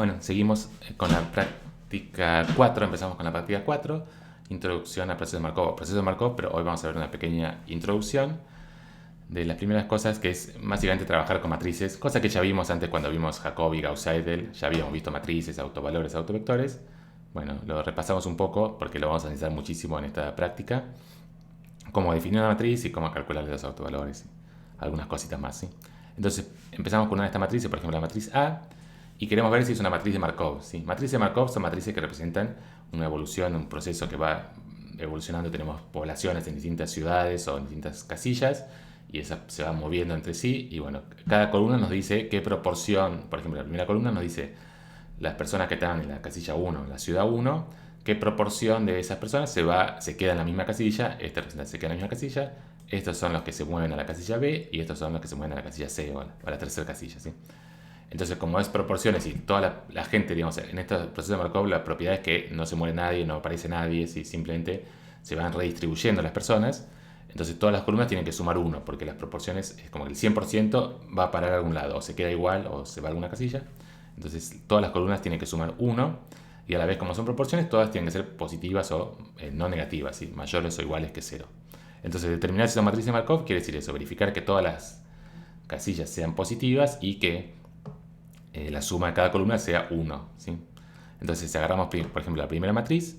Bueno, seguimos con la práctica 4. Empezamos con la práctica 4, introducción al proceso de Markov. Proceso de Markov, pero hoy vamos a ver una pequeña introducción de las primeras cosas, que es básicamente trabajar con matrices, cosa que ya vimos antes cuando vimos Jacobi, Gauss-Seidel. Ya habíamos visto matrices, autovalores, autovectores. Bueno, lo repasamos un poco porque lo vamos a necesitar muchísimo en esta práctica. Cómo definir una matriz y cómo calcular los autovalores. Algunas cositas más, ¿sí? Entonces, empezamos con una de estas matrices, por ejemplo, la matriz A, y queremos ver si es una matriz de Markov, ¿sí? Matrices de Markov son matrices que representan una evolución, un proceso que va evolucionando. Tenemos poblaciones en distintas ciudades o en distintas casillas, y esas se van moviendo entre sí, y bueno, cada columna nos dice qué proporción. Por ejemplo, la primera columna nos dice las personas que están en la casilla 1, en la ciudad 1, qué proporción de esas personas se queda en la misma casilla. Este representante se queda en la misma casilla. Estos son los que se mueven a la casilla B y estos son los que se mueven a la casilla C o a la tercera casilla, ¿sí? Entonces, como es proporciones y toda la gente, digamos, en este proceso de Markov, la propiedad es que no se muere nadie, no aparece nadie, ¿sí? Simplemente se van redistribuyendo las personas. Entonces, todas las columnas tienen que sumar 1, porque las proporciones es como que el 100% va a parar a algún lado, o se queda igual o se va a alguna casilla. Entonces, todas las columnas tienen que sumar 1, y a la vez, como son proporciones, todas tienen que ser positivas o no negativas, ¿sí? Mayores o iguales que 0. Entonces, determinar si son matrices de Markov quiere decir eso: verificar que todas las casillas sean positivas y que la suma de cada columna sea 1, ¿sí? Entonces, si agarramos, por ejemplo, la primera matriz,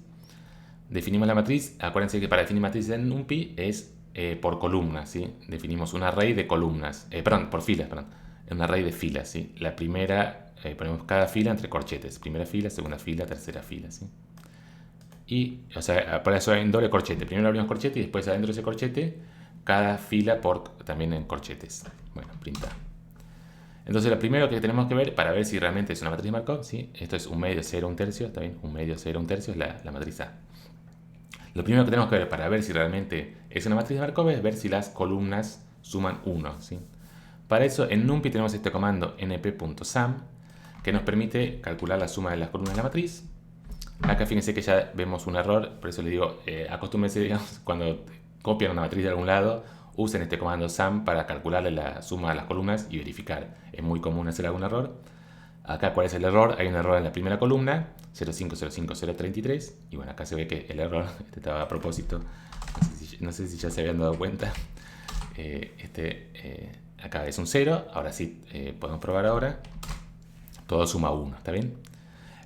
definimos la matriz. Acuérdense que para definir matrices en NumPy es por columnas, ¿sí? Definimos un array de columnas, por filas, un array de filas, ¿sí? La primera, ponemos cada fila entre corchetes: primera fila, segunda fila, tercera fila, ¿sí? Y, o sea, para eso hay un doble corchete. Primero abrimos corchete y después adentro de ese corchete cada fila también en corchetes. Bueno, printar. Entonces, lo primero que tenemos que ver para ver si realmente es una matriz de Markov, ¿sí? Esto es 1/2, 0, 1/3, está bien, 1/2, 0, 1/3 es la matriz A. Lo primero que tenemos que ver para ver si realmente es una matriz de Markov es ver si las columnas suman 1, ¿sí? Para eso, en NumPy tenemos este comando np.sum, que nos permite calcular la suma de las columnas de la matriz. Acá fíjense que ya vemos un error, por eso les digo, acostúmbrense, digamos, cuando copian una matriz de algún lado, usen este comando sum para calcularle la suma de las columnas y verificar. Es muy común hacer algún error. Acá, ¿cuál es el error? Hay un error en la primera columna, 0505033, y bueno, acá se ve que el error, este estaba a propósito, no sé si ya se habían dado cuenta. Acá es un 0, ahora sí, podemos probar ahora. Todo suma 1, ¿está bien?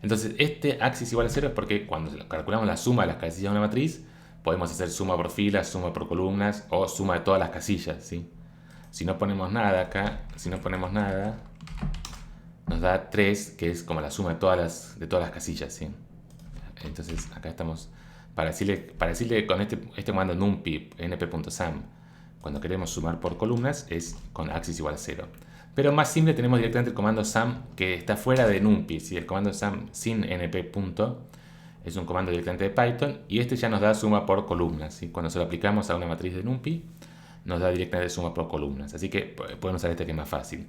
Entonces, este axis igual a 0 es porque cuando calculamos la suma de las casillas de una matriz, podemos hacer suma por filas, suma por columnas o suma de todas las casillas, ¿sí? Si no ponemos nada acá, nos da 3, que es como la suma de todas las casillas, ¿sí? Entonces, acá estamos, para decirle con este comando numpy np.sum, cuando queremos sumar por columnas, es con axis igual a 0. Pero más simple tenemos directamente el comando sum, que está fuera de NumPy, ¿sí? El comando sum sin np. Es un comando directamente de Python, y este ya nos da suma por columnas, ¿sí? Cuando se lo aplicamos a una matriz de NumPy, nos da directamente suma por columnas. Así que podemos usar este, que es más fácil.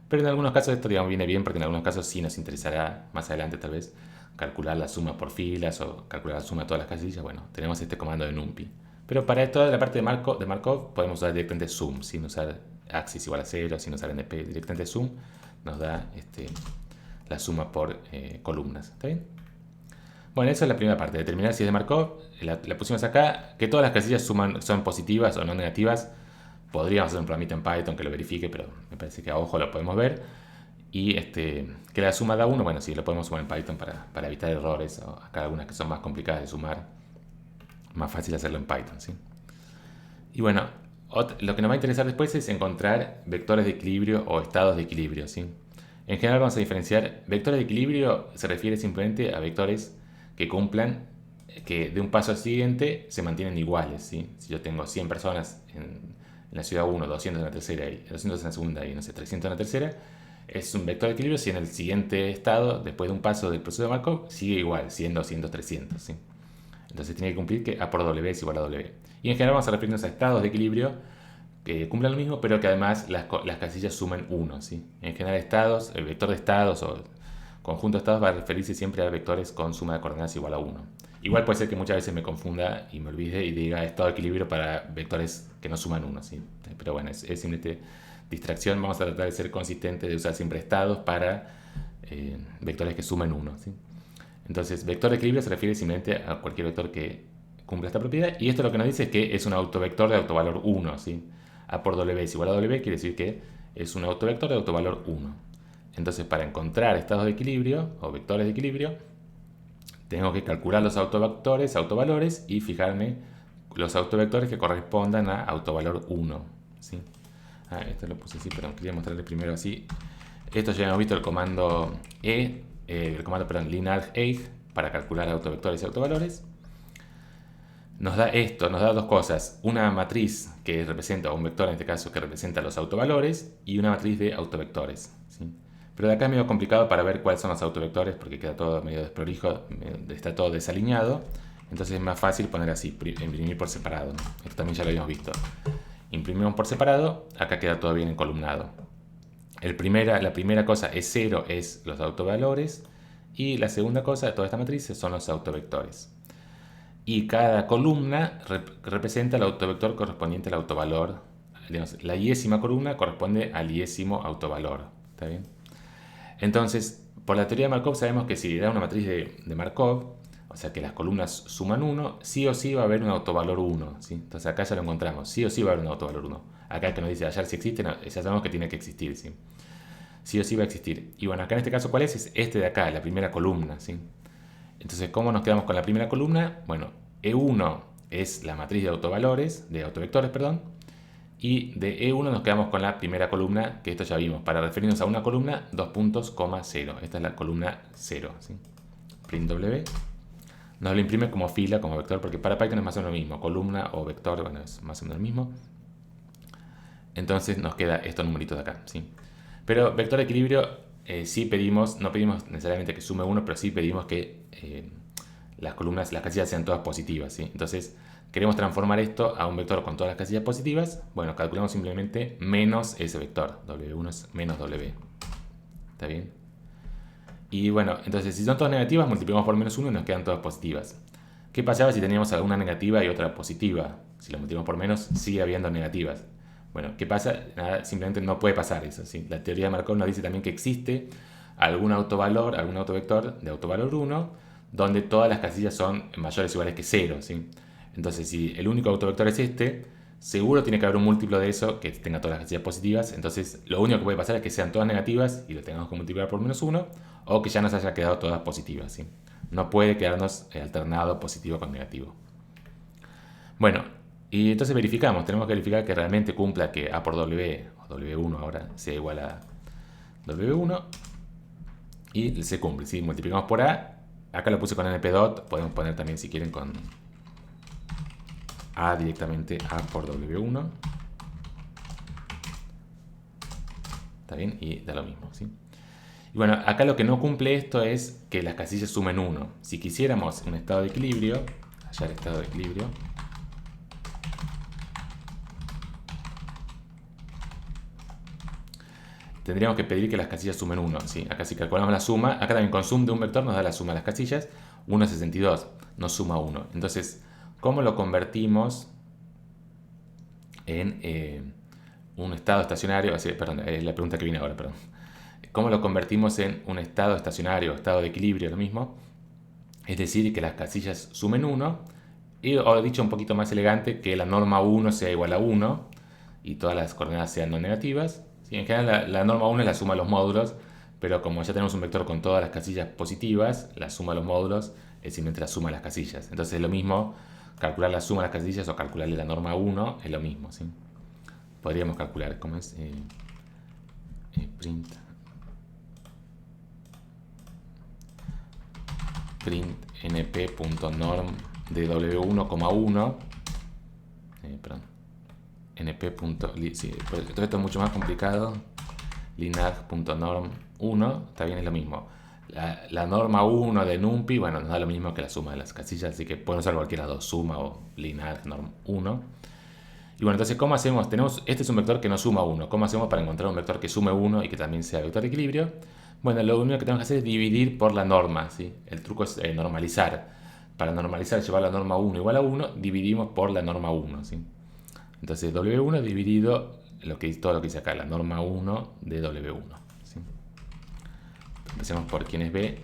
Pero en algunos casos esto, digamos, viene bien, porque en algunos casos sí nos interesará más adelante tal vez calcular la suma por filas o calcular la suma de todas las casillas. Bueno, tenemos este comando de NumPy. Pero para toda la parte de Markov podemos usar directamente sum, sin usar axis igual a 0, sin usar np. Directamente sum nos da la suma por columnas. ¿Está bien? Bueno, esa es la primera parte. Determinar si es de Markov. La pusimos acá. Que todas las casillas son positivas o no negativas. Podríamos hacer un programita en Python que lo verifique, pero me parece que a ojo lo podemos ver. Y que la suma da 1, bueno, sí, lo podemos sumar en Python para evitar errores. O acá algunas que son más complicadas de sumar, más fácil hacerlo en Python, ¿sí? Y bueno, lo que nos va a interesar después es encontrar vectores de equilibrio o estados de equilibrio, ¿sí? En general vamos a diferenciar. Vectores de equilibrio se refiere simplemente a vectores que cumplan, que de un paso al siguiente se mantienen iguales, ¿sí? Si yo tengo 100 personas en la ciudad 1, 200 en la tercera, y 200 en la segunda y no sé, 300 en la tercera, es un vector de equilibrio si en el siguiente estado, después de un paso del proceso de Markov, sigue igual, 100, 200, 300, ¿sí? Entonces tiene que cumplir que A por W es igual a W. Y en general vamos a referirnos a estados de equilibrio que cumplan lo mismo, pero que además las casillas sumen 1, ¿sí? En general estados, el vector de estados o conjunto de estados va a referirse siempre a vectores con suma de coordenadas igual a 1. Igual puede ser que muchas veces me confunda y me olvide y diga estado de equilibrio para vectores que no suman 1, ¿sí? Pero bueno, es simplemente distracción. Vamos a tratar de ser consistentes, de usar siempre estados para vectores que sumen 1, ¿sí? Entonces, vector de equilibrio se refiere simplemente a cualquier vector que cumpla esta propiedad. Y esto lo que nos dice es que es un autovector de autovalor 1, ¿sí? A por W es igual a W, quiere decir que es un autovector de autovalor 1. Entonces, para encontrar estados de equilibrio o vectores de equilibrio, tengo que calcular los autovectores, autovalores, y fijarme los autovectores que correspondan a autovalor 1, ¿sí? Esto lo puse así, pero quería mostrarles primero así. Esto ya hemos visto el comando linarg para calcular autovectores y autovvalores. Nos da esto, nos da dos cosas. Una matriz que representa, o un vector en este caso, que representa los autovalores, y una matriz de autovectores, ¿sí? Pero de acá es medio complicado para ver cuáles son los autovectores porque queda todo medio desprolijo, está todo desalineado. Entonces es más fácil poner así, imprimir por separado, ¿no? Esto también ya lo habíamos visto. Imprimimos por separado, acá queda todo bien encolumnado. La primera cosa es 0, es los autovalores, y la segunda cosa de toda esta matriz son los autovectores. Y cada columna representa el autovector correspondiente al autovalor. Digamos, la iésima columna corresponde al iésimo autovalor. ¿Está bien? Entonces, por la teoría de Markov sabemos que si da una matriz de Markov, o sea que las columnas suman 1, sí o sí va a haber un autovalor 1, ¿sí? Entonces acá ya lo encontramos, sí o sí va a haber un autovalor 1. Acá el que nos dice hallar si existe, no, ya sabemos que tiene que existir, ¿sí? Sí o sí va a existir. Y bueno, acá en este caso, ¿cuál es? Es este de acá, la primera columna, ¿sí? Entonces, ¿cómo nos quedamos con la primera columna? Bueno, E1 es la matriz de autovalores, de autovectores, perdón. Y de E1 nos quedamos con la primera columna, que esto ya vimos. Para referirnos a una columna, 2 puntos, coma 0. Esta es la columna 0, ¿sí? Print W. Nos lo imprime como fila, como vector, porque para Python es más o menos lo mismo. Columna o vector, bueno, es más o menos lo mismo. Entonces nos queda estos numeritos de acá, ¿sí? Pero vector de equilibrio, sí pedimos, no pedimos necesariamente que sume 1, pero sí pedimos que las columnas, las casillas sean todas positivas, ¿sí? Entonces, queremos transformar esto a un vector con todas las casillas positivas. Bueno, calculamos simplemente menos ese vector. W1 es menos W. ¿Está bien? Y bueno, entonces si son todas negativas, multiplicamos por menos 1 y nos quedan todas positivas. ¿Qué pasaba si teníamos alguna negativa y otra positiva? Si lo multiplicamos por menos, sigue habiendo negativas. Bueno, ¿qué pasa? Nada, simplemente no puede pasar eso, ¿sí? La teoría de Markov nos dice también que existe algún autovalor, algún autovector de autovalor 1, donde todas las casillas son mayores o iguales que 0, ¿sí? Entonces, si el único autovector es este, seguro tiene que haber un múltiplo de eso que tenga todas las casillas positivas. Entonces, lo único que puede pasar es que sean todas negativas y lo tengamos que multiplicar por menos 1, o que ya nos haya quedado todas positivas, ¿sí? No puede quedarnos alternado positivo con negativo. Bueno, y entonces verificamos, tenemos que verificar que realmente cumpla que A por W, o W1 ahora, sea igual a W1, y se cumple, ¿sí? Multiplicamos por A, acá lo puse con np-dot, podemos poner también si quieren con A directamente, A por W1. ¿Está bien? Y da lo mismo, ¿sí? Y bueno, acá lo que no cumple esto es que las casillas sumen 1. Si quisiéramos un estado de equilibrio, hallar estado de equilibrio, tendríamos que pedir que las casillas sumen 1, ¿sí? Acá si calculamos la suma, acá también con sum de un vector nos da la suma de las casillas, 1 es 62, nos suma 1. Entonces, ¿cómo lo convertimos en un estado estacionario? Perdón, es la pregunta que viene ahora, perdón. ¿Cómo lo convertimos en un estado estacionario, estado de equilibrio, lo mismo? Es decir, que las casillas sumen 1, o dicho un poquito más elegante, que la norma 1 sea igual a 1 y todas las coordenadas sean no negativas. ¿Sí? En general la norma 1 es la suma de los módulos, pero como ya tenemos un vector con todas las casillas positivas, la suma de los módulos es simplemente la suma de las casillas. Entonces es lo mismo calcular la suma de las casillas o calcularle la norma 1, es lo mismo, ¿sí? Podríamos calcular, ¿cómo es? Print np.norm de w1,1 perdón, np. Sí, todo esto es mucho más complicado. linarg.norm1, está bien, es lo mismo. La norma 1 de numpy, bueno, nos da lo mismo que la suma de las casillas, así que pueden usar cualquiera de dos, suma o linarg norm 1. Y bueno, entonces, ¿cómo hacemos? Este es un vector que no suma 1. ¿Cómo hacemos para encontrar un vector que sume 1 y que también sea vector de equilibrio? Bueno, lo único que tenemos que hacer es dividir por la norma, ¿sí? El truco es normalizar. Para normalizar, llevar la norma 1 igual a 1, dividimos por la norma 1, ¿sí? Entonces, W1 dividido todo lo que dice acá, la norma 1 de W1, ¿sí? empecemos por quién es B,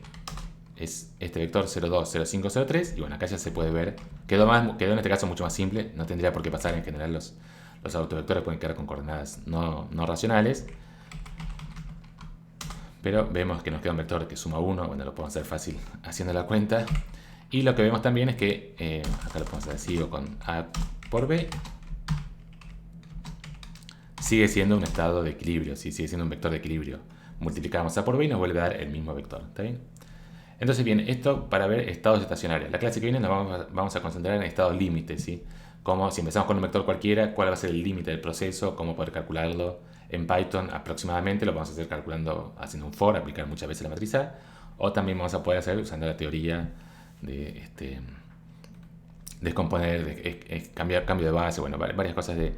es este vector 0, 2, 0, 5, 0, 3, y bueno, acá ya se puede ver, quedó en este caso mucho más simple, no tendría por qué pasar, en general los autovectores pueden quedar con coordenadas no racionales, pero vemos que nos queda un vector que suma 1, bueno, lo podemos hacer fácil haciendo la cuenta, y lo que vemos también es que, acá lo podemos hacer así, o con A por B, sigue siendo un estado de equilibrio, ¿sí? Sigue siendo un vector de equilibrio. Multiplicamos A por B y nos vuelve a dar el mismo vector, ¿está bien? Entonces, bien, esto para ver estados estacionarios. La clase que viene nos vamos a concentrar en estados límites, ¿sí? Como si empezamos con un vector cualquiera, cuál va a ser el límite del proceso, cómo poder calcularlo en Python aproximadamente, lo vamos a hacer calculando, haciendo un for, aplicar muchas veces la matriz A, o también vamos a poder hacer usando la teoría de descomponer, cambio de base, bueno, varias cosas de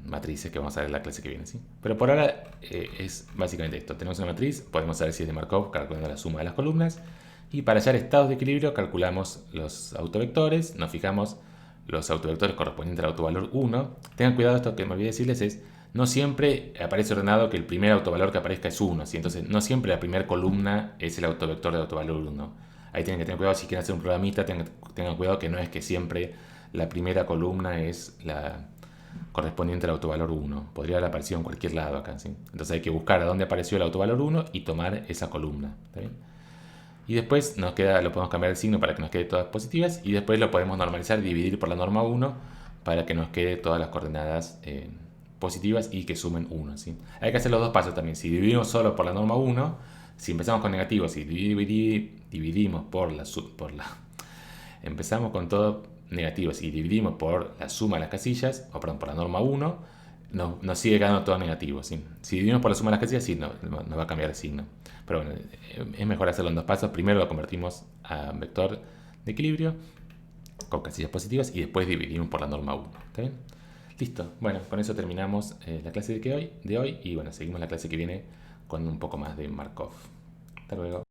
matrices que vamos a ver en la clase que viene, ¿sí? Pero por ahora es básicamente esto. Tenemos una matriz, podemos saber si es de Markov calculando la suma de las columnas, y para hallar estados de equilibrio calculamos los autovectores, nos fijamos los autovectores correspondientes al autovalor 1. Tengan cuidado, esto que me olvidé decirles es, no siempre aparece ordenado que el primer autovalor que aparezca es 1, ¿sí? Entonces no siempre la primera columna es el autovector de autovalor 1. Ahí tienen que tener cuidado, si quieren hacer un programita, tengan cuidado que no es que siempre la primera columna es la correspondiente al autovalor 1. Podría haber aparecido en cualquier lado acá, ¿sí? Entonces hay que buscar a dónde apareció el autovalor 1 y tomar esa columna, ¿está bien? Y después lo podemos cambiar el signo para que nos quede todas positivas, y después lo podemos normalizar, dividir por la norma 1 para que nos quede todas las coordenadas positivas y que sumen 1, ¿sí? Hay que hacer los dos pasos también. Si dividimos solo por la norma 1, si empezamos con negativos y dividimos empezamos con todo negativos y dividimos por la suma de las casillas, o perdón, por la norma 1, nos sigue quedando todo negativo, ¿sí? Si dividimos por la suma de las casillas, sí, nos va a cambiar el signo. Pero bueno, es mejor hacerlo en dos pasos. Primero lo convertimos a vector de equilibrio con casillas positivas y después dividimos por la norma 1. ¿Está bien? Listo. Bueno, con eso terminamos la clase de hoy y bueno, seguimos la clase que viene con un poco más de Markov. Hasta luego.